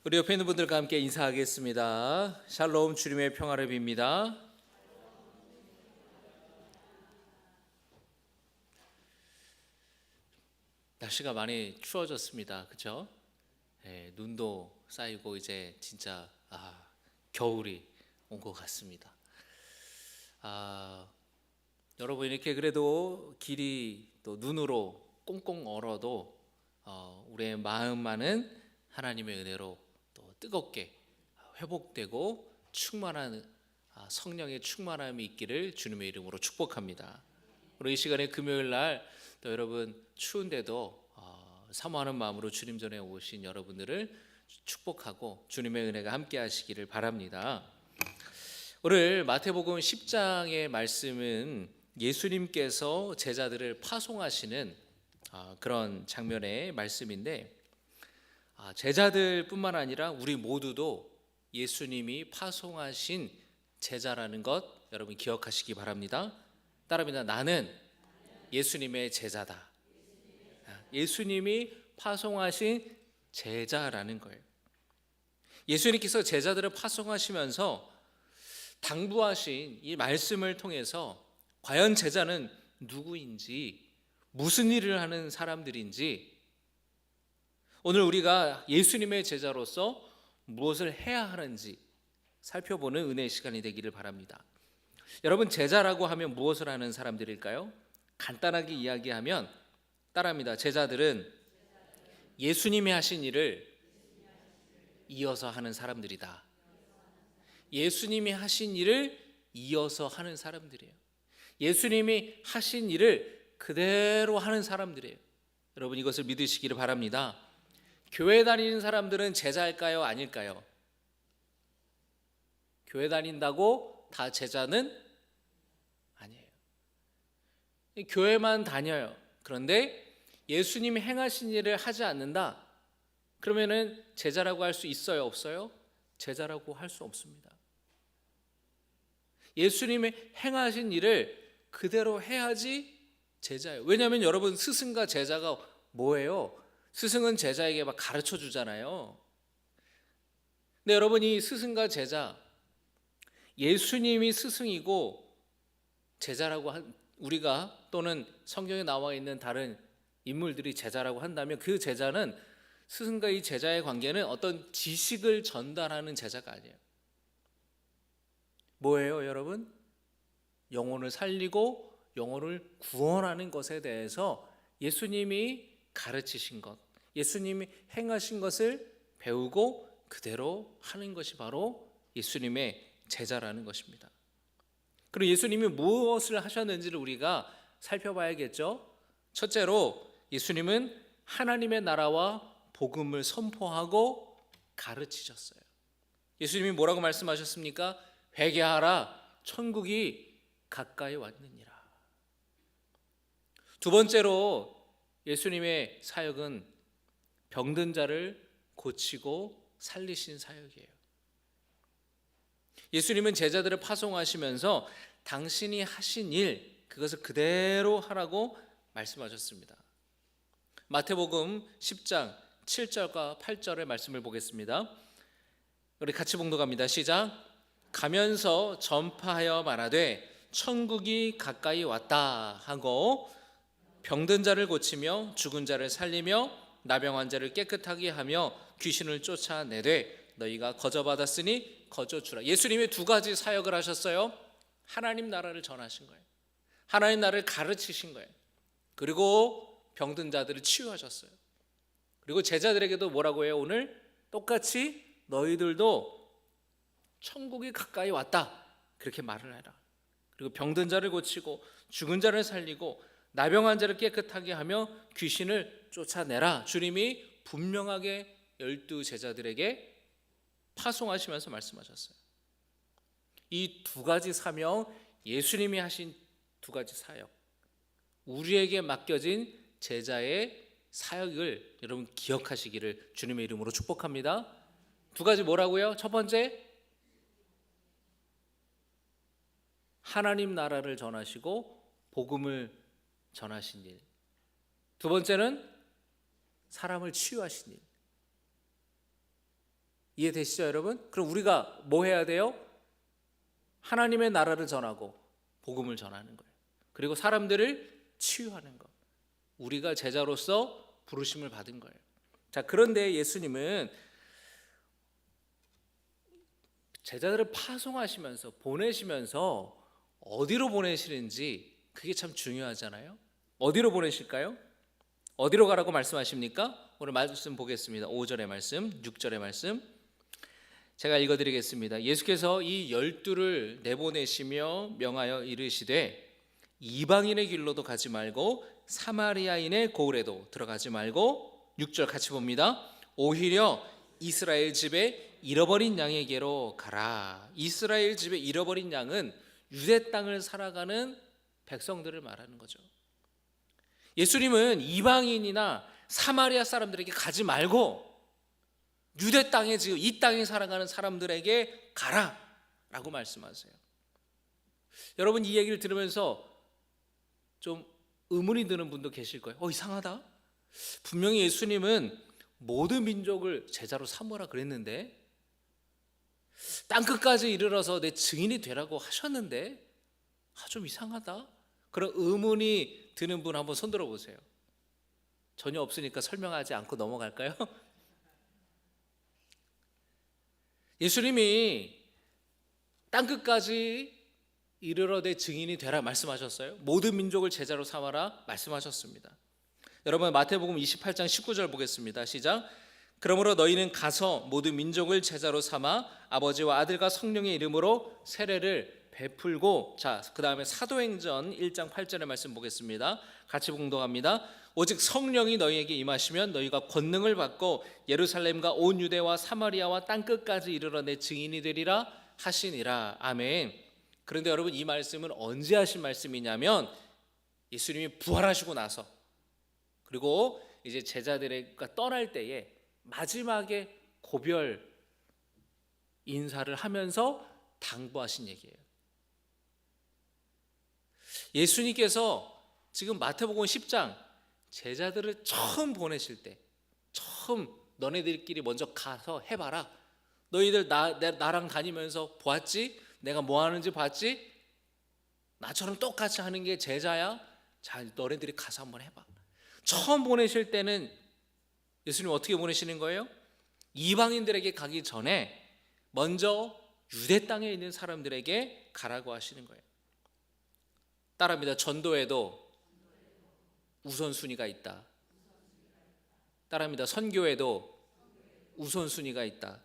우리 옆에 있는 분들과 함께 인사하겠습니다. 샬롬, 주님의 평화를 빕니다. 날씨가 많이 추워졌습니다. 그렇죠? 눈도 쌓이고 이제 진짜 겨울이 온 것 같습니다. 여러분, 이렇게 그래도 길이 또 눈으로 꽁꽁 얼어도 우리의 마음만은 하나님의 은혜로 또 뜨겁게 회복되고 충만한 성령의 충만함이 있기를 주님의 이름으로 축복합니다. 우리 이 시간에 금요일 날 또 여러분 추운데도 사모하는 마음으로 주님 전에 오신 여러분들을 축복하고 주님의 은혜가 함께 하시기를 바랍니다. 오늘 마태복음 10장의 말씀은 예수님께서 제자들을 파송하시는 그런 장면의 말씀인데, 제자들뿐만 아니라 우리 모두도 예수님이 파송하신 제자라는 것 여러분 기억하시기 바랍니다. 따라합니다. 나는 예수님의 제자다. 예수님이 파송하신 제자라는 거예요. 예수님께서 제자들을 파송하시면서 당부하신 이 말씀을 통해서 과연 제자는 누구인지, 무슨 일을 하는 사람들인지, 오늘 우리가 예수님의 제자로서 무엇을 해야 하는지 살펴보는 은혜의 시간이 되기를 바랍니다. 여러분, 제자라고 하면 무엇을 하는 사람들일까요? 간단하게 이야기하면 따라합니다. 제자들은 예수님이 하신 일을 이어서 하는 사람들이다. 예수님이 하신 일을 이어서 하는 사람들이에요. 예수님이 하신 일을 그대로 하는 사람들이에요. 여러분, 이것을 믿으시기를 바랍니다. 교회 다니는 사람들은 제자일까요? 아닐까요? 교회 다닌다고 다 제자는 아니에요. 교회만 다녀요. 그런데 예수님이 행하신 일을 하지 않는다. 그러면은 제자라고 할 수 있어요? 없어요? 제자라고 할 수 없습니다. 예수님이 행하신 일을 그대로 해야지 제자예요. 왜냐하면 여러분, 스승과 제자가 뭐예요? 스승은 제자에게 막 가르쳐 주잖아요. 근데 여러분, 이 스승과 제자, 예수님이 스승이고 제자라고 우리가 또는 성경에 나와 있는 다른 인물들이 제자라고 한다면, 그 제자는 스승과 이 제자의 관계는 어떤 지식을 전달하는 제자가 아니에요. 뭐예요, 여러분? 영혼을 살리고 영혼을 구원하는 것에 대해서 예수님이 가르치신 것, 예수님이 행하신 것을 배우고 그대로 하는 것이 바로 예수님의 제자라는 것입니다. 그럼 예수님이 무엇을 하셨는지를 우리가 살펴봐야겠죠. 첫째로 예수님은 하나님의 나라와 복음을 선포하고 가르치셨어요. 예수님이 뭐라고 말씀하셨습니까? 회개하라, 천국이 가까이 왔느니라. 두 번째로 예수님의 사역은 병든 자를 고치고 살리신 사역이에요. 예수님은 제자들을 파송하시면서 당신이 하신 일, 그것을 그대로 하라고 말씀하셨습니다. 마태복음 10장 7절과 8절의 말씀을 보겠습니다. 우리 같이 봉독합니다. 시작. 가면서 전파하여 말하되 천국이 가까이 왔다 하고 병든 자를 고치며 죽은 자를 살리며 나병한 자를 깨끗하게 하며 귀신을 쫓아내되 너희가 거저 받았으니 거저 주라. 예수님이 두 가지 사역을 하셨어요. 하나님 나라를 전하신 거예요. 하나님 나라를 가르치신 거예요. 그리고 병든 자들을 치유하셨어요. 그리고 제자들에게도 뭐라고 해요? 오늘 똑같이 너희들도 천국이 가까이 왔다, 그렇게 말을 해라. 그리고 병든 자를 고치고 죽은 자를 살리고 나병한 자를 깨끗하게 하며 귀신을 쫓아내라. 주님이 분명하게 12 제자들에게 파송하시면서 말씀하셨어요. 이 두 가지 사명, 예수님이 하신 두 가지 사역, 우리에게 맡겨진 제자의 사역을 여러분 기억하시기를 주님의 이름으로 축복합니다. 두 가지 뭐라고요? 첫 번째, 하나님 나라를 전하시고 복음을 전하신 일. 두 번째는 사람을 치유하신 일. 이해되시죠, 여러분? 그럼 우리가 뭐 해야 돼요? 하나님의 나라를 전하고 복음을 전하는 거예요. 그리고 사람들을 치유하는 거. 우리가 제자로서 부르심을 받은 거예요. 자, 그런데 예수님은 제자들을 파송하시면서 보내시면서 어디로 보내시는지 그게 참 중요하잖아요. 어디로 보내실까요? 어디로 가라고 말씀하십니까? 오늘 말씀 보겠습니다. 5절의 말씀, 6절의 말씀 제가 읽어드리겠습니다. 예수께서 이 12를 내보내시며 명하여 이르시되 이방인의 길로도 가지 말고 사마리아인의 고을에도 들어가지 말고 6절 같이 봅니다. 오히려 이스라엘 집에 잃어버린 양에게로 가라. 이스라엘 집에 잃어버린 양은 유대 땅을 살아가는 백성들을 말하는 거죠. 예수님은 이방인이나 사마리아 사람들에게 가지 말고 유대 땅에 지금 이 땅에 살아가는 사람들에게 가라 라고 말씀하세요. 여러분 이 얘기를 들으면서 좀 의문이 드는 분도 계실 거예요. 이상하다. 분명히 예수님은 모든 민족을 제자로 삼으라 그랬는데 땅끝까지 이르러서 내 증인이 되라고 하셨는데 좀 이상하다. 그런 의문이 드는 분 한번 손 들어보세요. 전혀 없으니까 설명하지 않고 넘어갈까요? 예수님이 땅끝까지 이르러 내 증인이 되라 말씀하셨어요. 모든 민족을 제자로 삼아라 말씀하셨습니다. 여러분 마태복음 28장 19절 보겠습니다. 시작. 그러므로 너희는 가서 모든 민족을 제자로 삼아 아버지와 아들과 성령의 이름으로 세례를 베풀고, 자, 그 다음에 사도행전 1장 8절의 말씀 보겠습니다. 같이 봉독합니다. 오직 성령이 너희에게 임하시면 너희가 권능을 받고 예루살렘과 온 유대와 사마리아와 땅끝까지 이르러 내 증인이 되리라 하시니라. 아멘. 그런데 여러분 이 말씀은 언제 하신 말씀이냐면 예수님이 부활하시고 나서, 그리고 이제 제자들과 떠날 때에 마지막에 고별 인사를 하면서 당부하신 얘기예요. 예수님께서 지금 마태복음 10장 제자들을 처음 보내실 때, 처음 너네들끼리 먼저 가서 해봐라. 너희들 나랑 다니면서 보았지? 내가 뭐 하는지 봤지? 나처럼 똑같이 하는 게 제자야? 자, 너네들이 가서 한번 해봐. 처음 보내실 때는 예수님 어떻게 보내시는 거예요? 이방인들에게 가기 전에 먼저 유대 땅에 있는 사람들에게 가라고 하시는 거예요. 따라합니다. 전도에도 우선순위가 있다. 따라합니다. 선교에도 우선순위가 있다.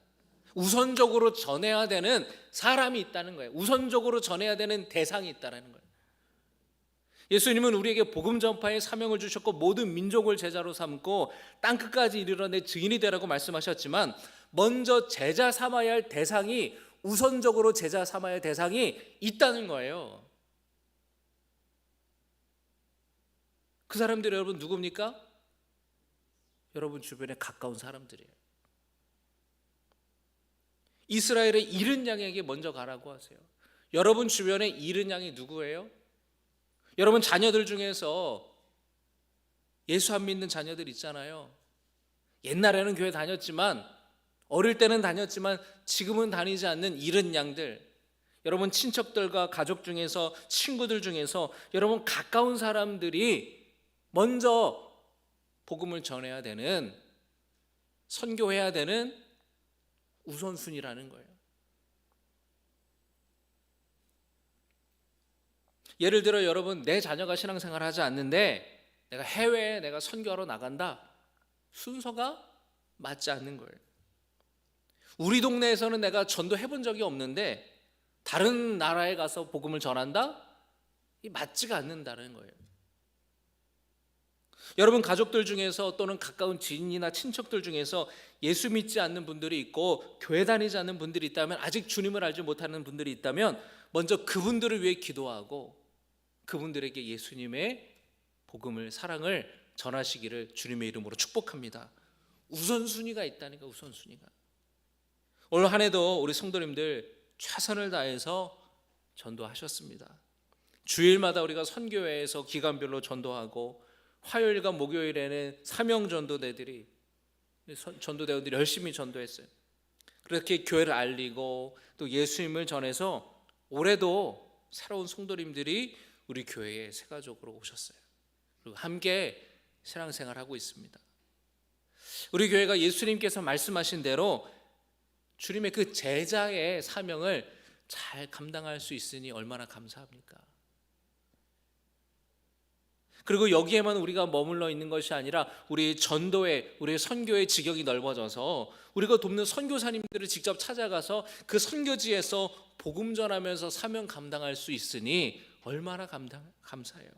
우선적으로 전해야 되는 사람이 있다는 거예요. 우선적으로 전해야 되는 대상이 있다는 거예요. 예수님은 우리에게 복음 전파의 사명을 주셨고 모든 민족을 제자로 삼고 땅끝까지 이르러 내 증인이 되라고 말씀하셨지만 먼저 제자 삼아야 할 대상이, 우선적으로 제자 삼아야 할 대상이 있다는 거예요. 그 사람들이 여러분 누굽니까? 여러분 주변에 가까운 사람들이에요. 이스라엘의 잃은 양에게 먼저 가라고 하세요. 여러분 주변에 잃은 양이 누구예요? 여러분 자녀들 중에서 예수 안 믿는 자녀들 있잖아요. 옛날에는 교회 다녔지만, 어릴 때는 다녔지만 지금은 다니지 않는 잃은 양들, 여러분 친척들과 가족 중에서, 친구들 중에서 여러분 가까운 사람들이 먼저 복음을 전해야 되는, 선교해야 되는 우선순위라는 거예요. 예를 들어 여러분 내 자녀가 신앙생활을 하지 않는데 내가 해외에 내가 선교하러 나간다. 순서가 맞지 않는 거예요. 우리 동네에서는 내가 전도해 본 적이 없는데 다른 나라에 가서 복음을 전한다? 이 맞지가 않는다는 거예요. 여러분 가족들 중에서 또는 가까운 지인이나 친척들 중에서 예수 믿지 않는 분들이 있고 교회 다니지 않는 분들이 있다면, 아직 주님을 알지 못하는 분들이 있다면 먼저 그분들을 위해 기도하고 그분들에게 예수님의 복음을, 사랑을 전하시기를 주님의 이름으로 축복합니다. 우선순위가 있다니까, 우선순위가. 올 한 해도 우리 성도님들 최선을 다해서 전도하셨습니다. 주일마다 우리가 선교회에서 기간별로 전도하고 화요일과 목요일에는 사명 전도대들이, 전도대원들이 열심히 전도했어요. 그렇게 교회를 알리고 또 예수님을 전해서 올해도 새로운 성도님들이 우리 교회에 세가족으로 오셨어요. 그리고 함께 신앙생활하고 있습니다. 우리 교회가 예수님께서 말씀하신 대로 주님의 그 제자의 사명을 잘 감당할 수 있으니 얼마나 감사합니까? 그리고 여기에만 우리가 머물러 있는 것이 아니라 우리 전도회, 우리 선교의 지경이 넓어져서 우리가 돕는 선교사님들을 직접 찾아가서 그 선교지에서 복음 전하면서 사명 감당할 수 있으니 얼마나 감사해요.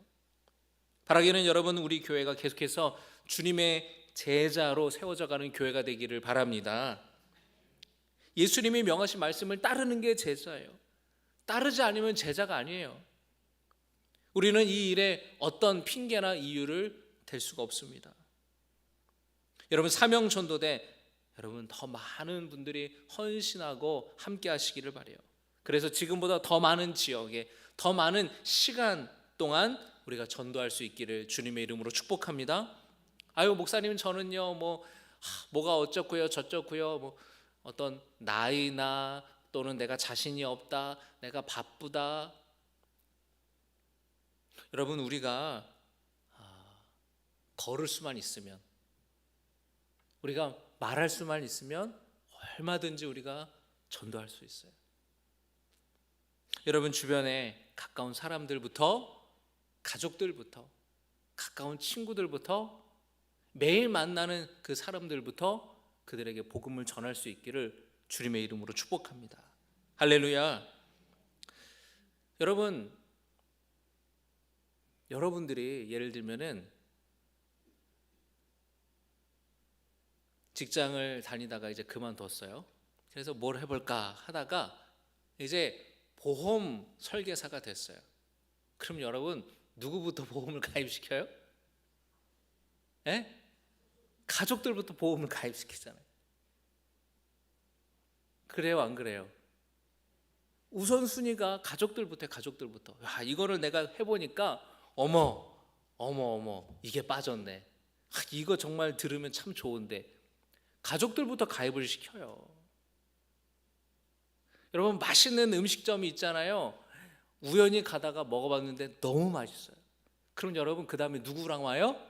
바라기는 여러분, 우리 교회가 계속해서 주님의 제자로 세워져 가는 교회가 되기를 바랍니다. 예수님이 명하신 말씀을 따르는 게 제자예요. 따르지 않으면 제자가 아니에요. 우리는 이 일에 어떤 핑계나 이유를 댈 수가 없습니다. 여러분, 사명 전도대 여러분 더 많은 분들이 헌신하고 함께 하시기를 바라요. 그래서 지금보다 더 많은 지역에 더 많은 시간 동안 우리가 전도할 수 있기를 주님의 이름으로 축복합니다. 아유, 목사님, 저는요 뭐가 어쩌고요 저쩌고요, 뭐 어떤 나이나 또는 내가 자신이 없다, 내가 바쁘다. 여러분, 우리가 걸을 수만 있으면, 우리가 말할 수만 있으면 얼마든지 우리가 전도할 수 있어요. 여러분, 주변에 가까운 사람들부터, 가족들부터, 가까운 친구들부터, 매일 만나는 그 사람들부터 그들에게 복음을 전할 수 있기를 주님의 이름으로 축복합니다. 할렐루야. 여러분들이 예를 들면은 직장을 다니다가 이제 그만뒀어요. 그래서 뭘 해볼까 하다가 이제 보험 설계사가 됐어요. 그럼 여러분, 누구부터 보험을 가입시켜요? 예? 가족들부터 보험을 가입시키잖아요. 그래요, 안 그래요? 우선순위가 가족들부터. 야, 이거를 내가 해보니까 어머 이게 빠졌네. 이거 정말 들으면 참 좋은데. 가족들부터 가입을 시켜요. 여러분, 맛있는 음식점이 있잖아요. 우연히 가다가 먹어봤는데 너무 맛있어요. 그럼 여러분, 그 다음에 누구랑 와요?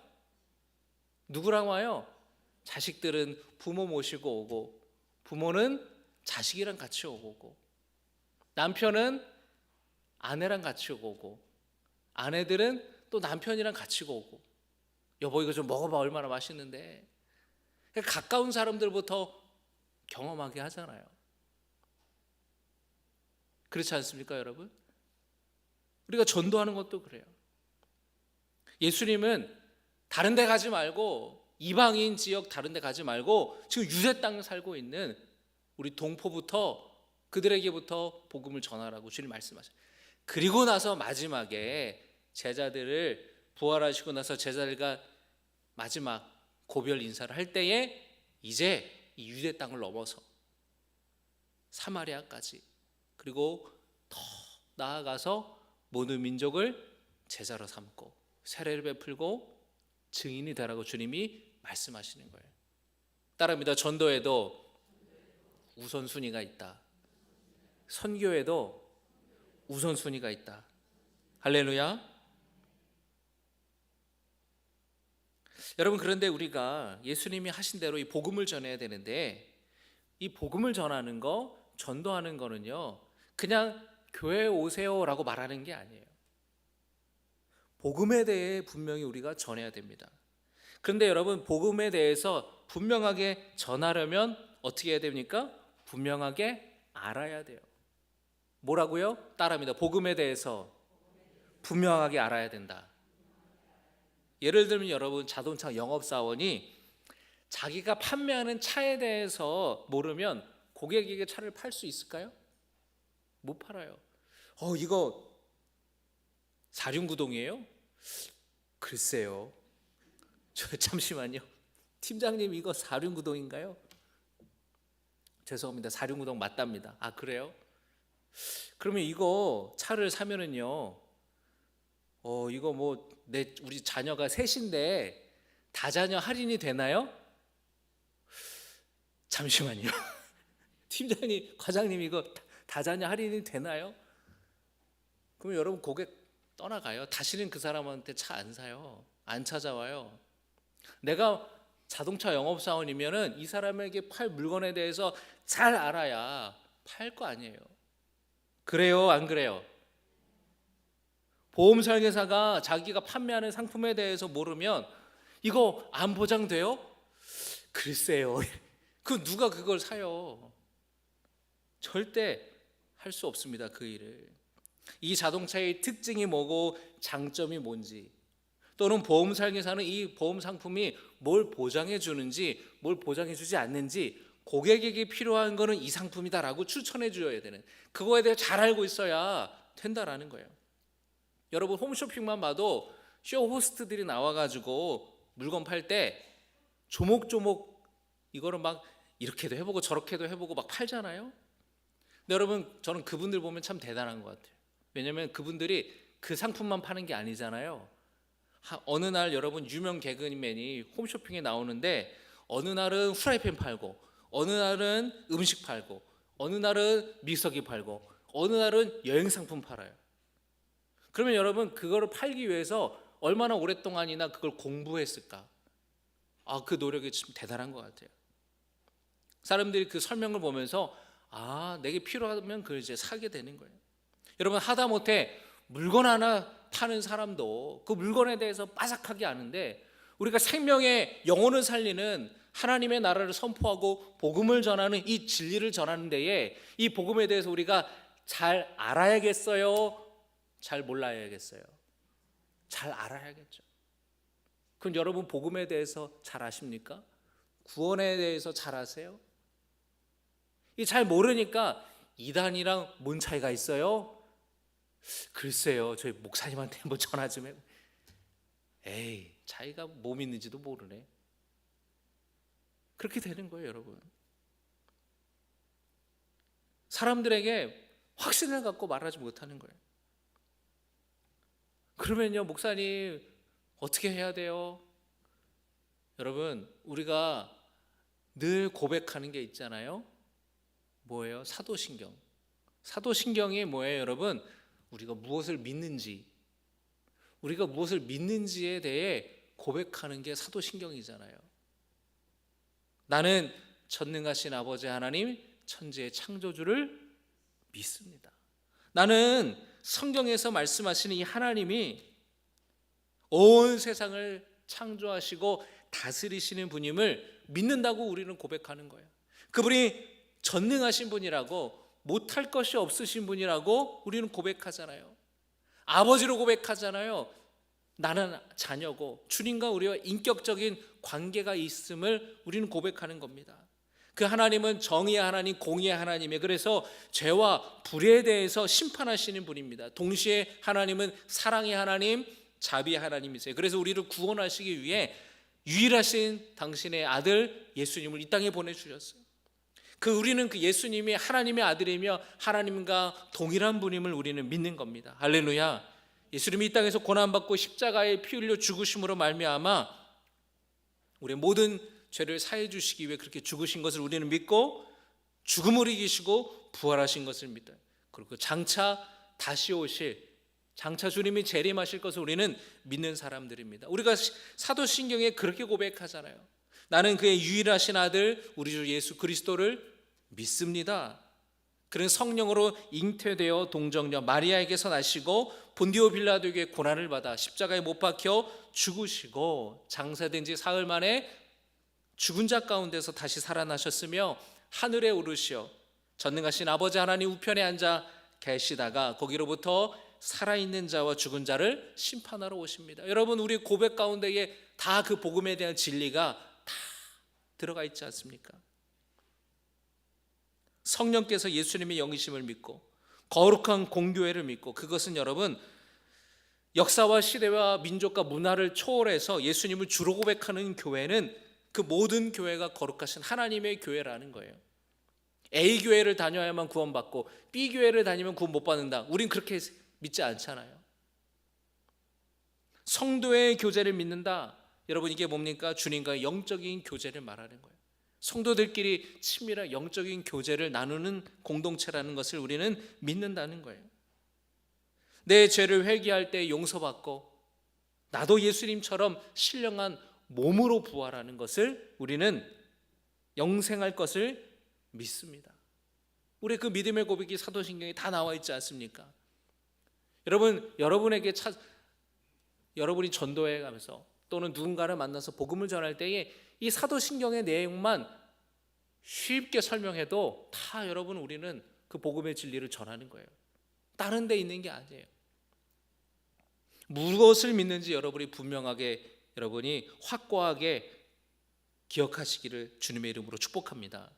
자식들은 부모 모시고 오고, 부모는 자식이랑 같이 오고, 남편은 아내랑 같이 오고, 아내들은 또 남편이랑 같이 오고, 여보 이거 좀 먹어봐, 얼마나 맛있는데. 가까운 사람들부터 경험하게 하잖아요. 그렇지 않습니까, 여러분? 우리가 전도하는 것도 그래요. 예수님은 다른 데 가지 말고, 이방인 지역 다른 데 가지 말고 지금 유대 땅에 살고 있는 우리 동포부터, 그들에게부터 복음을 전하라고 주님 말씀하셔요. 그리고 나서 마지막에 제자들을 부활하시고 나서 제자들과 마지막 고별 인사를 할 때에 이제 이 유대 땅을 넘어서 사마리아까지, 그리고 더 나아가서 모든 민족을 제자로 삼고 세례를 베풀고 증인이 되라고 주님이 말씀하시는 거예요. 따라합니다. 전도에도 우선순위가 있다. 선교에도 우선순위가 있다. 할렐루야. 여러분, 그런데 우리가 예수님이 하신 대로 이 복음을 전해야 되는데, 이 복음을 전하는 거, 전도하는 거는요, 그냥 교회에 오세요라고 말하는 게 아니에요. 복음에 대해 분명히 우리가 전해야 됩니다. 그런데 여러분, 복음에 대해서 분명하게 전하려면 어떻게 해야 됩니까? 분명하게 알아야 돼요. 뭐라고요? 따라합니다. 복음에 대해서 분명하게 알아야 된다. 예를 들면 여러분, 자동차 영업사원이 자기가 판매하는 차에 대해서 모르면 고객에게 차를 팔 수 있을까요? 못 팔아요. 이거 4륜구동이에요? 글쎄요. 잠시만요. 팀장님, 이거 4륜구동인가요? 죄송합니다. 4륜구동 맞답니다. 아, 그래요? 그러면 이거 차를 사면은요, 이거 우리 자녀가 셋인데 다자녀 할인이 되나요? 잠시만요. 팀장님, 과장님 이거 다자녀 할인이 되나요? 그럼 여러분 고객 떠나가요. 다시는 그 사람한테 차 안 사요. 안 찾아와요. 내가 자동차 영업사원이면은 이 사람에게 팔 물건에 대해서 잘 알아야 팔 거 아니에요. 그래요, 안 그래요? 보험 설계사가 자기가 판매하는 상품에 대해서 모르면 이거 안 보장돼요? 글쎄요. 그 누가 그걸 사요? 절대 할 수 없습니다. 그 일을. 이 자동차의 특징이 뭐고 장점이 뭔지, 또는 보험 설계사는 이 보험 상품이 뭘 보장해 주는지 뭘 보장해 주지 않는지 고객에게 필요한 거는 이 상품이다라고 추천해 줘야 되는, 그거에 대해 잘 알고 있어야 된다라는 거예요. 여러분 홈쇼핑만 봐도 쇼 호스트들이 나와가지고 물건 팔 때 조목조목 이거를 막 이렇게도 해보고 저렇게도 해보고 막 팔잖아요. 근데 여러분 저는 그분들 보면 참 대단한 것 같아요. 왜냐하면 그분들이 그 상품만 파는 게 아니잖아요. 어느 날 여러분 유명 개그맨이 홈쇼핑에 나오는데 어느 날은 후라이팬 팔고, 어느 날은 음식 팔고, 어느 날은 믹서기 팔고, 어느 날은 여행 상품 팔아요. 그러면 여러분 그거를 팔기 위해서 얼마나 오랫동안이나 그걸 공부했을까? 그 노력이 참 대단한 것 같아요. 사람들이 그 설명을 보면서 내게 필요하면 그걸 이제 사게 되는 거예요. 여러분 하다못해 물건 하나 파는 사람도 그 물건에 대해서 빠삭하게 아는데, 우리가 생명의 영혼을 살리는 하나님의 나라를 선포하고 복음을 전하는 이 진리를 전하는 데에 이 복음에 대해서 우리가 잘 알아야겠어요? 잘 몰라야겠어요? 잘 알아야겠죠. 그럼 여러분 복음에 대해서 잘 아십니까? 구원에 대해서 잘 아세요? 이 잘 모르니까 이단이랑 뭔 차이가 있어요? 글쎄요, 저희 목사님한테 한번 전화 좀 해. 에이, 자기가 뭐 믿는지도 모르네. 그렇게 되는 거예요, 여러분. 사람들에게 확신을 갖고 말하지 못하는 거예요. 그러면요, 목사님 어떻게 해야 돼요? 여러분, 우리가 늘 고백하는 게 있잖아요. 뭐예요? 사도신경. 사도신경이 뭐예요, 여러분? 우리가 무엇을 믿는지, 우리가 무엇을 믿는지에 대해 고백하는 게 사도신경이잖아요. 나는 전능하신 아버지 하나님, 천지의 창조주를 믿습니다. 나는 성경에서 말씀하시는 이 하나님이 온 세상을 창조하시고 다스리시는 분임을 믿는다고 우리는 고백하는 거예요. 그분이 전능하신 분이라고, 못할 것이 없으신 분이라고 우리는 고백하잖아요. 아버지로 고백하잖아요. 나는 자녀고 주님과 우리와 인격적인 관계가 있음을 우리는 고백하는 겁니다. 그 하나님은 정의의 하나님, 공의의 하나님이에요. 그래서 죄와 불의에 대해서 심판하시는 분입니다. 동시에 하나님은 사랑의 하나님, 자비의 하나님이세요. 그래서 우리를 구원하시기 위해 유일하신 당신의 아들 예수님을 이 땅에 보내주셨어요. 우리는 그 예수님이 하나님의 아들이며 하나님과 동일한 분임을 우리는 믿는 겁니다. 할렐루야. 예수님이 이 땅에서 고난받고 십자가에 피 흘려 죽으심으로 말미암아 우리의 모든 죄를 사해 주시기 위해 그렇게 죽으신 것을 우리는 믿고, 죽음을 이기시고 부활하신 것을 믿어요. 그리고 장차 다시 오실, 장차 주님이 재림하실 것을 우리는 믿는 사람들입니다. 우리가 사도신경에 그렇게 고백하잖아요. 나는 그의 유일하신 아들 우리 주 예수 그리스도를 믿습니다. 그는 성령으로 잉태되어 동정녀 마리아에게서 나시고 본디오 빌라도에게 고난을 받아 십자가에 못 박혀 죽으시고 장사된 지 사흘 만에 죽은 자 가운데서 다시 살아나셨으며 하늘에 오르시어 전능하신 아버지 하나님 우편에 앉아 계시다가 거기로부터 살아있는 자와 죽은 자를 심판하러 오십니다. 여러분, 우리 고백 가운데에 다 그 복음에 대한 진리가 다 들어가 있지 않습니까? 성령께서 예수님의 영이심을 믿고 거룩한 공교회를 믿고, 그것은 여러분 역사와 시대와 민족과 문화를 초월해서 예수님을 주로 고백하는 교회는 그 모든 교회가 거룩하신 하나님의 교회라는 거예요. A 교회를 다녀야만 구원받고 B 교회를 다니면 구원 못 받는다, 우린 그렇게 믿지 않잖아요. 성도의 교제를 믿는다. 여러분, 이게 뭡니까? 주님과의 영적인 교제를 말하는 거예요. 성도들끼리 친밀한 영적인 교제를 나누는 공동체라는 것을 우리는 믿는다는 거예요. 내 죄를 회개할 때 용서받고 나도 예수님처럼 신령한 몸으로 부활하는 것을 우리는 영생할 것을 믿습니다. 우리 그 믿음의 고백이 사도신경에 다 나와 있지 않습니까? 여러분이 전도해 가면서 또는 누군가를 만나서 복음을 전할 때에 이 사도신경의 내용만 쉽게 설명해도 다 우리는 그 복음의 진리를 전하는 거예요. 다른 데 있는 게 아니에요. 무엇을 믿는지 여러분이 분명하게 여러분이 확고하게 기억하시기를 주님의 이름으로 축복합니다.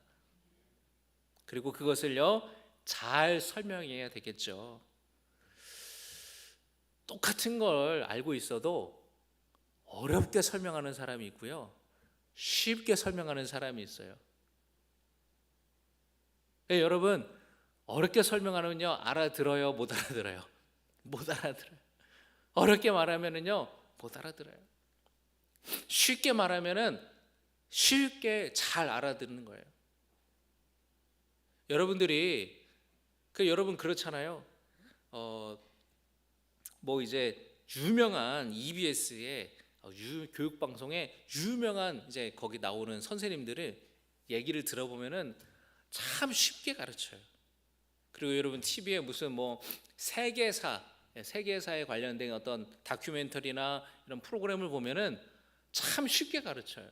그리고 그것을요 잘 설명해야 되겠죠. 똑같은 걸 알고 있어도 어렵게 설명하는 사람이 있고요, 쉽게 설명하는 사람이 있어요. 네, 여러분 어렵게 설명하면요 알아들어요, 못 알아들어요? 못 알아들어요. 어렵게 말하면은요 못 알아들어요. 쉽게 말하면은 쉽게 잘 알아듣는 거예요. 여러분들이 여러분 그렇잖아요. 뭐 이제 유명한 EBS의 교육 방송에 유명한 이제 거기 나오는 선생님들을 얘기를 들어보면은 참 쉽게 가르쳐요. 그리고 여러분 TV에 무슨 뭐 세계사에 관련된 어떤 다큐멘터리나 이런 프로그램을 보면은 참 쉽게 가르쳐요.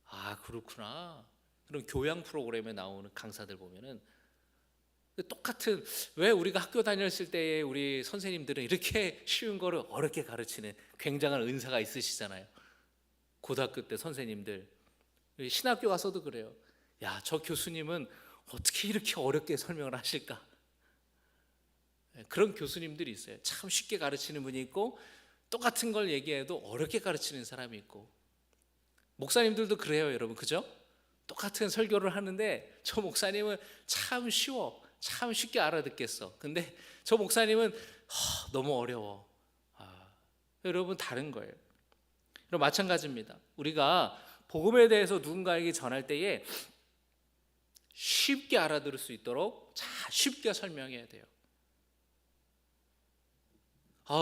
아 그렇구나. 그런 교양 프로그램에 나오는 강사들 보면은 똑같은, 왜 우리가 학교 다녔을 때에 우리 선생님들은 이렇게 쉬운 거를 어렵게 가르치는 굉장한 은사가 있으시잖아요. 고등학교 때 선생님들, 신학교 가서도 그래요. 야, 저 교수님은 어떻게 이렇게 어렵게 설명을 하실까? 그런 교수님들이 있어요. 참 쉽게 가르치는 분이 있고 똑같은 걸 얘기해도 어렵게 가르치는 사람이 있고, 목사님들도 그래요, 여러분. 그죠? 똑같은 설교를 하는데 저 목사님은 참 쉬워, 참 쉽게 알아듣겠어. 근데 저 목사님은 너무 어려워. 여러분 다른 거예요. 그럼 마찬가지입니다. 우리가 복음에 대해서 누군가에게 전할 때에 쉽게 알아들을 수 있도록 쉽게 설명해야 돼요.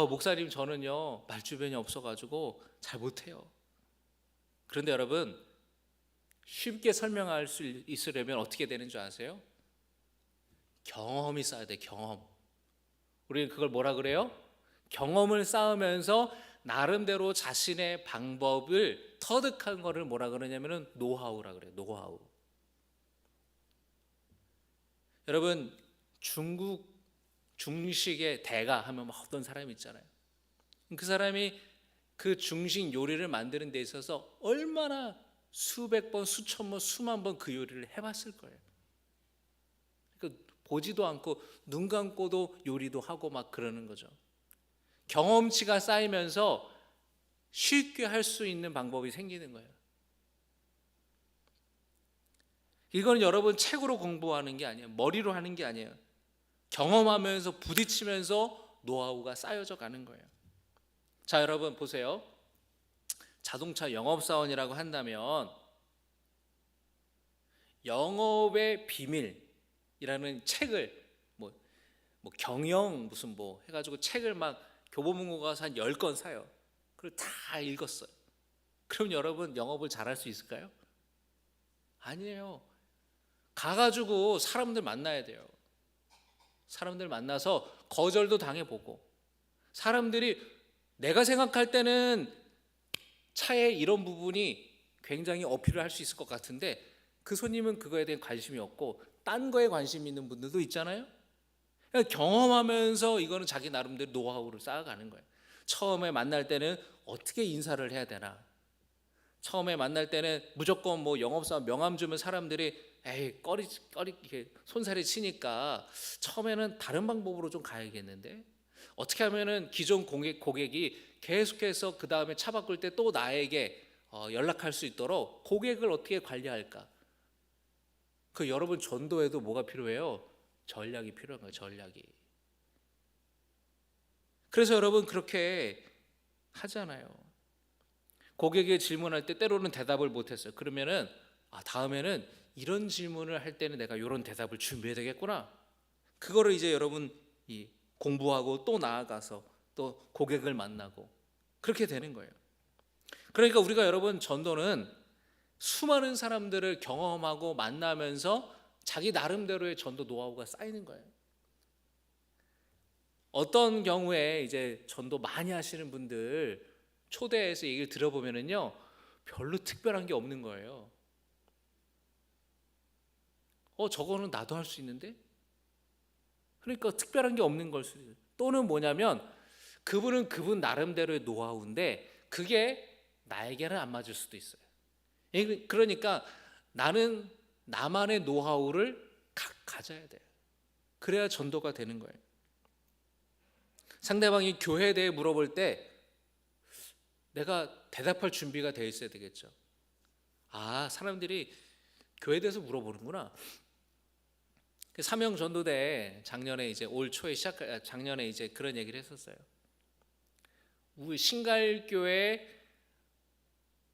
목사님 저는요 말주변이 없어가지고 잘 못해요. 그런데 여러분 쉽게 설명할 수 있으려면 어떻게 되는 줄 아세요? 경험이 쌓여야 돼. 경험. 우리는 그걸 뭐라 그래요? 경험을 쌓으면서 나름대로 자신의 방법을 터득한 거를 뭐라 그러냐면은 노하우라 그래요. 노하우. 여러분 중국 중식의 대가 하면 어떤 사람이 있잖아요. 그 사람이 그 중식 요리를 만드는 데 있어서 얼마나 수백 번, 수천 번, 수만 번 그 요리를 해봤을 거예요. 그러니까 보지도 않고 눈 감고도 요리도 하고 막 그러는 거죠. 경험치가 쌓이면서 쉽게 할 수 있는 방법이 생기는 거예요. 이건 여러분 책으로 공부하는 게 아니에요. 머리로 하는 게 아니에요. 경험하면서 부딪히면서 노하우가 쌓여져 가는 거예요. 자, 여러분 보세요. 자동차 영업사원이라고 한다면 영업의 비밀이라는 책을 뭐 경영 무슨 뭐 해가지고 책을 막 교보문고 가서 한 10권 사요. 그걸 다 읽었어요. 그럼 여러분 영업을 잘할 수 있을까요? 아니에요. 가가지고 사람들 만나야 돼요. 사람들 만나서 거절도 당해보고, 사람들이 내가 생각할 때는 차에 이런 부분이 굉장히 어필을 할 수 있을 것 같은데 그 손님은 그거에 대한 관심이 없고 딴 거에 관심 있는 분들도 있잖아요. 그러니까 경험하면서 이거는 자기 나름대로 노하우를 쌓아가는 거예요. 처음에 만날 때는 어떻게 인사를 해야 되나, 처음에 만날 때는 무조건 뭐 영업사원 명함 주면 사람들이 에이 꺼리 이렇게 손살이 치니까 처음에는 다른 방법으로 좀 가야겠는데, 어떻게 하면은 기존 고객이 계속해서 그 다음에 차 바꿀 때 또 나에게 연락할 수 있도록 고객을 어떻게 관리할까? 그 여러분 전도에도 뭐가 필요해요? 전략이 필요한 거예요. 전략이. 그래서 여러분 그렇게 하잖아요. 고객이 질문할 때 때로는 대답을 못했어요. 그러면은 다음에는 이런 질문을 할 때는 내가 이런 대답을 준비해야 되겠구나. 그거를 이제 여러분 공부하고 또 나아가서 또 고객을 만나고 그렇게 되는 거예요. 그러니까 우리가 여러분 전도는 수많은 사람들을 경험하고 만나면서 자기 나름대로의 전도 노하우가 쌓이는 거예요. 어떤 경우에 이제 전도 많이 하시는 분들 초대해서 얘기를 들어보면은요, 별로 특별한 게 없는 거예요. 저거는 나도 할 수 있는데? 그러니까 특별한 게 없는 걸 수도 있어요. 또는 뭐냐면 그분은 그분 나름대로의 노하우인데 그게 나에게는 안 맞을 수도 있어요. 그러니까 나는 나만의 노하우를 가져야 돼요. 그래야 전도가 되는 거예요. 상대방이 교회에 대해 물어볼 때 내가 대답할 준비가 되어 있어야 되겠죠. 사람들이 교회에 대해서 물어보는구나. 사명 전도대 작년에 이제 올 초에 작년에 이제 그런 얘기를 했었어요. 우리 신갈교회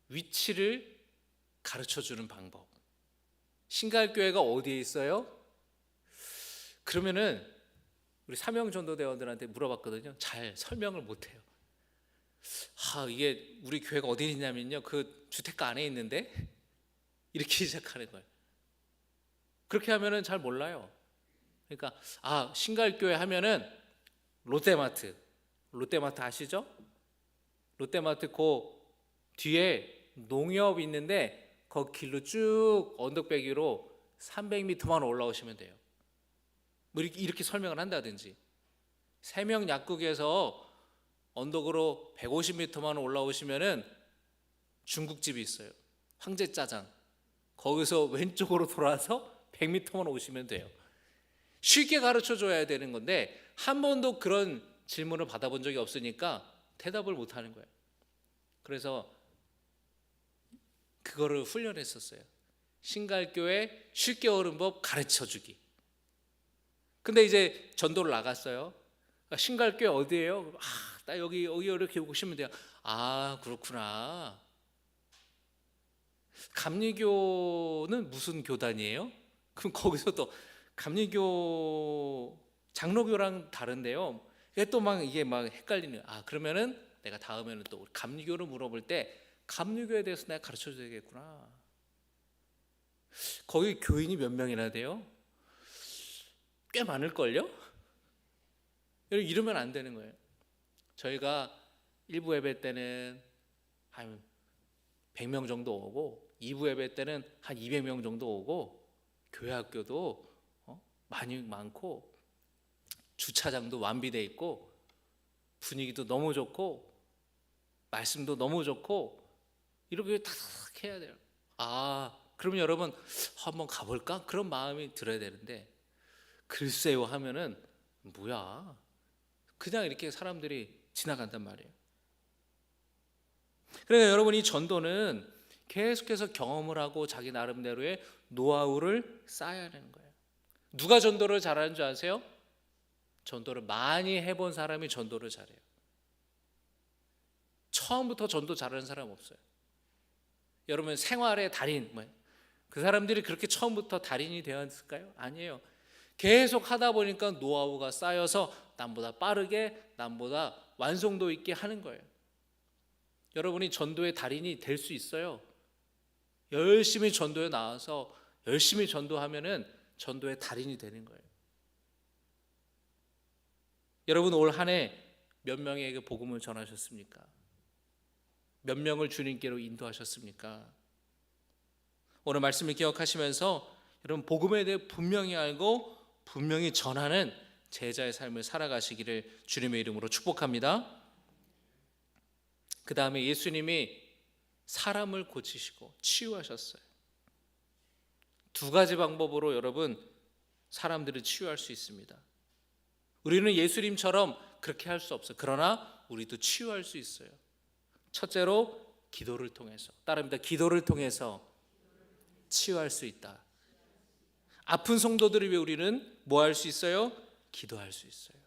위치를 가르쳐 주는 방법. 신갈교회가 어디에 있어요? 그러면은 우리 사명 전도대원들한테 물어봤거든요. 잘 설명을 못 해요. 이게 우리 교회가 어디 있냐면요, 그 주택가 안에 있는데 이렇게 시작하는 거예요. 그렇게 하면은 잘 몰라요. 그러니까 신갈교회 하면은 롯데마트 아시죠? 롯데마트 그 뒤에 농협 있는데 그 길로 쭉 언덕배기로 300m만 올라오시면 돼요. 뭐 이렇게 설명을 한다든지, 세명 약국에서 언덕으로 150m만 올라오시면은 중국집이 있어요. 황제짜장. 거기서 왼쪽으로 돌아서 100m만 오시면 돼요. 쉽게 가르쳐 줘야 되는 건데 한 번도 그런 질문을 받아본 적이 없으니까 대답을 못 하는 거예요. 그래서 그거를 훈련했었어요. 신갈교회 쉽게 오는 법 가르쳐 주기. 근데 이제 전도를 나갔어요. 신갈교회 어디예요? 나 여기 이렇게 오시면 돼요. 그렇구나. 감리교는 무슨 교단이에요? 그럼 거기서 또 감리교 장로교랑 다른데요. 이게 또 이게 헷갈리는. 그러면은 내가 다음에는 또 감리교를 물어볼 때 감리교에 대해서 내가 가르쳐 줘야 되겠구나. 거기 교인이 몇 명이나 돼요? 꽤 많을걸요? 이러면 안 되는 거예요. 저희가 1부 예배 때는 한 100명 정도 오고 2부 예배 때는 한 200명 정도 오고 교회 학교도 많이 많고 주차장도 완비돼 있고 분위기도 너무 좋고 말씀도 너무 좋고 이렇게 탁 해야 돼요. 그러면 여러분 한번 가볼까? 그런 마음이 들어야 되는데 글쎄요 하면은 뭐야? 그냥 이렇게 사람들이 지나간단 말이에요. 그러니까 여러분 이 전도는 계속해서 경험을 하고 자기 나름대로의 노하우를 쌓아야 하는 거예요. 누가 전도를 잘하는 줄 아세요? 전도를 많이 해본 사람이 전도를 잘해요. 처음부터 전도 잘하는 사람 없어요. 여러분 생활의 달인, 그 사람들이 그렇게 처음부터 달인이 되었을까요? 아니에요. 계속 하다 보니까 노하우가 쌓여서 남보다 빠르게, 남보다 완성도 있게 하는 거예요. 여러분이 전도의 달인이 될 수 있어요. 열심히 전도에 나와서 열심히 전도하면은 전도의 달인이 되는 거예요. 여러분 올 한 해 몇 명에게 복음을 전하셨습니까? 몇 명을 주님께로 인도하셨습니까? 오늘 말씀을 기억하시면서 여러분 복음에 대해 분명히 알고 분명히 전하는 제자의 삶을 살아가시기를 주님의 이름으로 축복합니다. 그 다음에 예수님이 사람을 고치시고 치유하셨어요. 두 가지 방법으로 여러분 사람들을 치유할 수 있습니다. 우리는 예수님처럼 그렇게 할 수 없어요. 그러나 우리도 치유할 수 있어요. 첫째로 기도를 통해서, 따릅니다. 기도를 통해서 치유할 수 있다. 아픈 성도들을 위해 우리는 뭐 할 수 있어요? 기도할 수 있어요.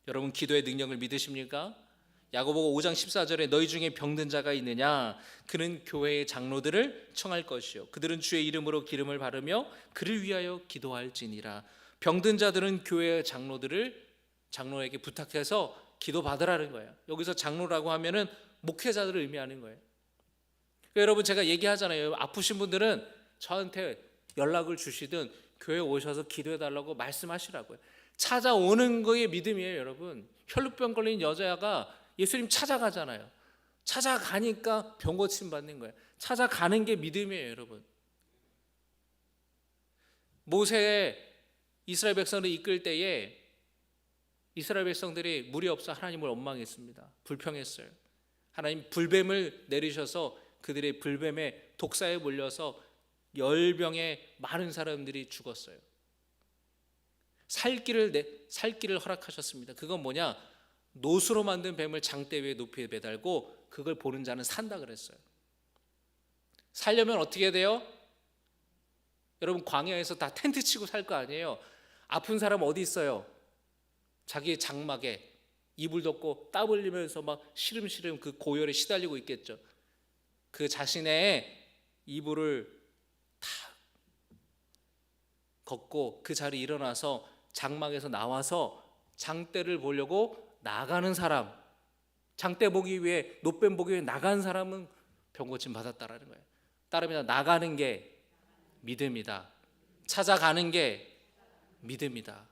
여러분 기도의 능력을 믿으십니까? 야고보가 5장 14절에 너희 중에 병든 자가 있느냐 그는 교회의 장로들을 청할 것이요 그들은 주의 이름으로 기름을 바르며 그를 위하여 기도할지니라. 병든 자들은 교회의 장로에게 부탁해서 기도받으라는 거예요. 여기서 장로라고 하면은 목회자들을 의미하는 거예요. 그러니까 여러분 제가 얘기하잖아요. 아프신 분들은 저한테 연락을 주시든 교회에 오셔서 기도해달라고 말씀하시라고요. 찾아오는 거에 믿음이에요. 여러분 혈루병 걸린 여자가 예수님 찾아가잖아요. 찾아가니까 병 고침 받는 거예요. 찾아가는 게 믿음이에요. 여러분 모세의 이스라엘 백성을 이끌 때에 이스라엘 백성들이 물이 없어 하나님을 원망했습니다. 불평했어요. 하나님 불뱀을 내리셔서 그들의 불뱀의 독사에 몰려서 열병에 많은 사람들이 죽었어요. 살 길을 허락하셨습니다. 그건 뭐냐? 노수로 만든 뱀을 장대 위에 높이 매달고 그걸 보는 자는 산다 그랬어요. 살려면 어떻게 돼요? 여러분 광야에서 다 텐트 치고 살 거 아니에요. 아픈 사람 어디 있어요? 자기의 장막에 이불 덮고 땀 흘리면서 막 시름시름 그 고열에 시달리고 있겠죠. 그 자신의 이불을 다 걷고 그 자리에 일어나서 장막에서 나와서 장대를 보려고 나가는 사람, 장대 보기 위해 노뱀 보기 위해 나간 사람은 병고침 받았다라는 거예요. 따르면 나가는 게 믿음이다. 찾아가는 게 믿음이다.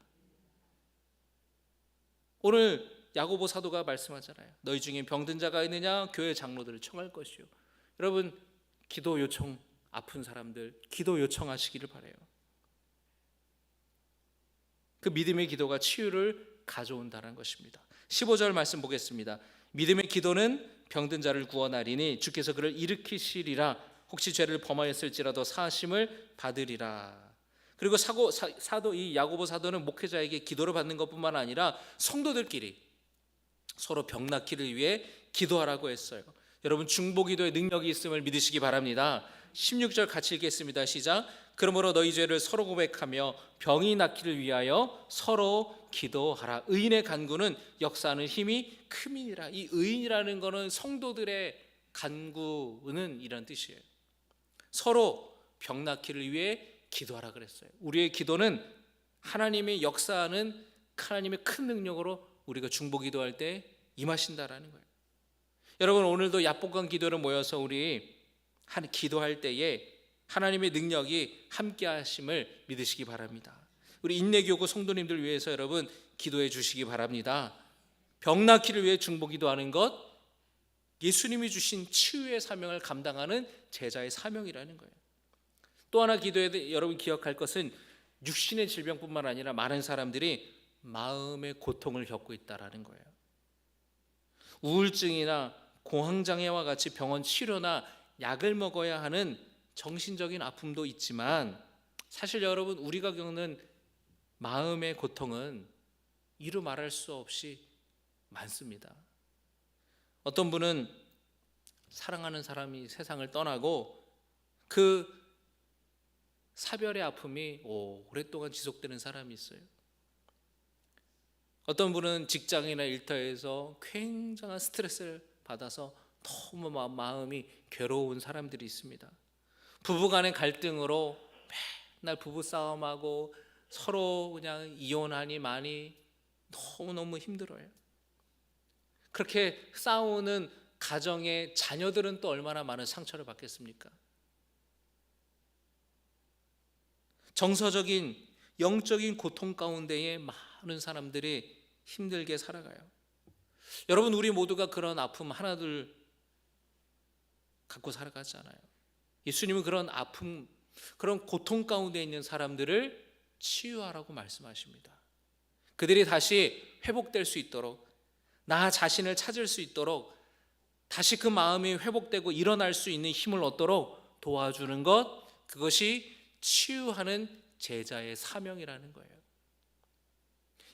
오늘 야고보 사도가 말씀하잖아요. 너희 중에 병든 자가 있느냐 교회 장로들을 청할 것이요. 여러분 기도 요청, 아픈 사람들 기도 요청하시기를 바라요. 그 믿음의 기도가 치유를 가져온다는 것입니다. 15절 말씀 보겠습니다. 믿음의 기도는 병든 자를 구원하리니 주께서 그를 일으키시리라. 혹시 죄를 범하였을지라도 사하심을 받으리라. 그리고 이 야고보 사도는 목회자에게 기도를 받는 것뿐만 아니라 성도들끼리 서로 병 낫기를 위해 기도하라고 했어요. 여러분 중보기도의 능력이 있음을 믿으시기 바랍니다. 16절 같이 읽겠습니다. 시작. 그러므로 너희 죄를 서로 고백하며 병이 낫기를 위하여 서로 기도하라. 의인의 간구는 역사하는 힘이 큼이니라. 이 의인이라는 것은 성도들의 간구는 이런 뜻이에요. 서로 병 낫기를 위해 기도하라 그랬어요. 우리의 기도는 하나님의 역사하는 하나님의 큰 능력으로 우리가 중보기도할 때 임하신다라는 거예요. 여러분 오늘도 야복강 기도를 모여서 우리 기도할 때에 하나님의 능력이 함께 하심을 믿으시기 바랍니다. 우리 인내교구 성도님들 위해서 여러분 기도해 주시기 바랍니다. 병 낫기를 위해 중보기도하는 것 예수님이 주신 치유의 사명을 감당하는 제자의 사명이라는 거예요. 또 하나 기도에 여러분 기억할 것은 육신의 질병뿐만 아니라 많은 사람들이 마음의 고통을 겪고 있다라는 거예요. 우울증이나 공황장애와 같이 병원 치료나 약을 먹어야 하는 정신적인 아픔도 있지만 사실 여러분 우리가 겪는 마음의 고통은 이루 말할 수 없이 많습니다. 어떤 분은 사랑하는 사람이 세상을 떠나고 그 사별의 아픔이 오랫동안 지속되는 사람이 있어요. 어떤 분은 직장이나 일터에서 굉장한 스트레스를 받아서 너무 마음이 괴로운 사람들이 있습니다. 부부간의 갈등으로 맨날 부부싸움하고 서로 그냥 이혼하니 많이 너무너무 힘들어요. 그렇게 싸우는 가정의 자녀들은 또 얼마나 많은 상처를 받겠습니까? 정서적인 영적인 고통 가운데에 많은 사람들이 힘들게 살아가요. 여러분 우리 모두가 그런 아픔 하나둘 갖고 살아가지 않아요. 예수님은 그런 아픔, 그런 고통 가운데 있는 사람들을 치유하라고 말씀하십니다. 그들이 다시 회복될 수 있도록 나 자신을 찾을 수 있도록 다시 그 마음이 회복되고 일어날 수 있는 힘을 얻도록 도와주는 것, 그것이 치유하는 제자의 사명이라는 거예요.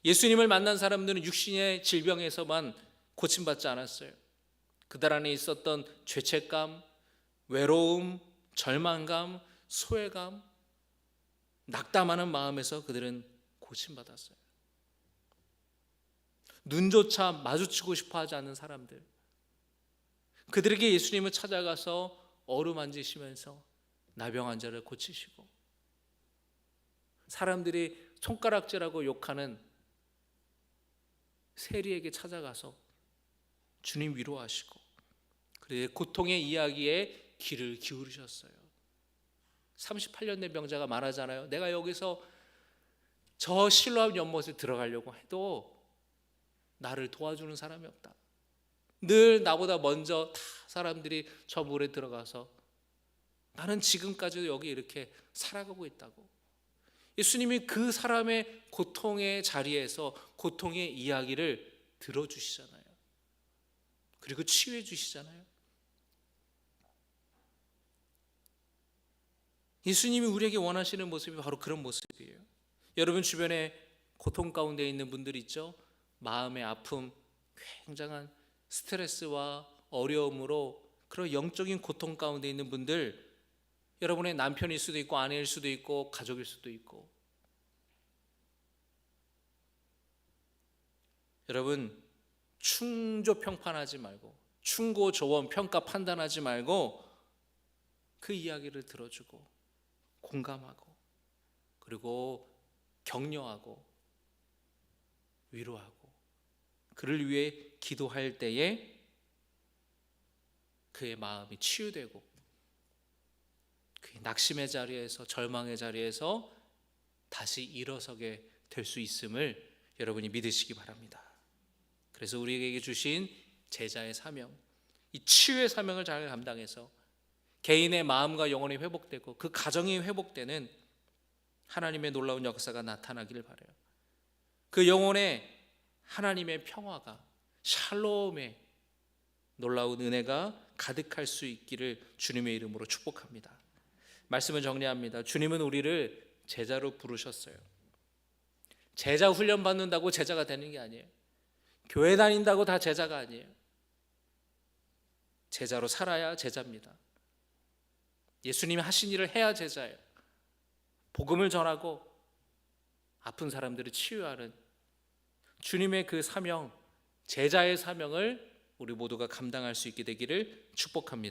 예수님을 만난 사람들은 육신의 질병에서만 고침받지 않았어요. 그들 안에 있었던 죄책감, 외로움, 절망감, 소외감, 낙담하는 마음에서 그들은 고침받았어요. 눈조차 마주치고 싶어 하지 않는 사람들, 그들에게 예수님은 찾아가서 어루만지시면서 나병 환자를 고치시고, 사람들이 손가락질하고 욕하는 세리에게 찾아가서 주님 위로하시고, 그의 고통의 이야기에 귀를 기울이셨어요. 38년 된 병자가 말하잖아요. 내가 여기서 저 실로암 연못에 들어가려고 해도 나를 도와주는 사람이 없다. 늘 나보다 먼저 다 사람들이 저 물에 들어가서 나는 지금까지도 여기 이렇게 살아가고 있다고. 예수님이 그 사람의 고통의 자리에서 고통의 이야기를 들어주시잖아요. 그리고 치유해 주시잖아요. 예수님이 우리에게 원하시는 모습이 바로 그런 모습이에요. 여러분 주변에 고통 가운데 있는 분들 있죠? 마음의 아픔, 굉장한 스트레스와 어려움으로 그런 영적인 고통 가운데 있는 분들, 여러분의 남편일 수도 있고 아내일 수도 있고 가족일 수도 있고, 여러분 충조평판하지 말고, 충고조언 평가 판단하지 말고 그 이야기를 들어주고 공감하고 그리고 격려하고 위로하고 그를 위해 기도할 때에 그의 마음이 치유되고 그의 낙심의 자리에서, 절망의 자리에서 다시 일어서게 될 수 있음을 여러분이 믿으시기 바랍니다. 그래서 우리에게 주신 제자의 사명, 이 치유의 사명을 잘 감당해서 개인의 마음과 영혼이 회복되고 그 가정이 회복되는 하나님의 놀라운 역사가 나타나기를 바라요. 그 영혼에 하나님의 평화가, 샬롬의 놀라운 은혜가 가득할 수 있기를 주님의 이름으로 축복합니다. 말씀을 정리합니다. 주님은 우리를 제자로 부르셨어요. 제자 훈련 받는다고 제자가 되는 게 아니에요. 교회 다닌다고 다 제자가 아니에요. 제자로 살아야 제자입니다. 예수님이 하신 일을 해야 제자예요. 복음을 전하고 아픈 사람들을 치유하는 주님의 그 사명, 제자의 사명을 우리 모두가 감당할 수 있게 되기를 축복합니다.